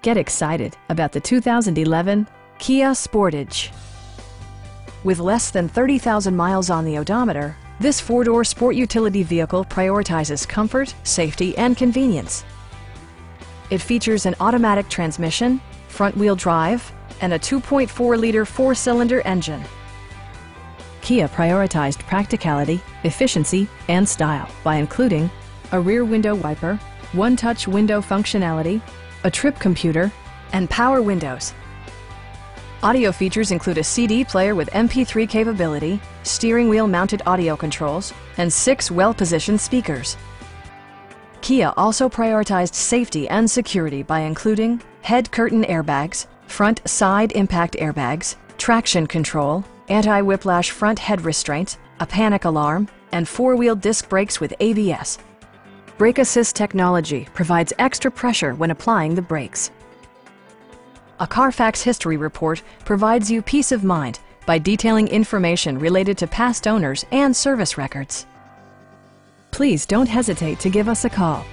Get excited about the 2011 Kia Sportage. With less than 30,000 miles on the odometer, this four-door sport utility vehicle prioritizes comfort, safety, and convenience. It features an automatic transmission, front-wheel drive, and a 2.4-liter four-cylinder engine. Kia prioritized practicality, efficiency, and style by including a rear window wiper, one-touch window functionality, a trip computer, and power windows. Audio features include a CD player with MP3 capability, steering wheel mounted audio controls, and 6 well-positioned speakers. Kia also prioritized safety and security by including head curtain airbags, front side impact airbags, traction control, anti-whiplash front head restraints, a panic alarm, and 4-wheel disc brakes with ABS. Brake Assist technology provides extra pressure when applying the brakes. A Carfax history report provides you peace of mind by detailing information related to past owners and service records. Please don't hesitate to give us a call.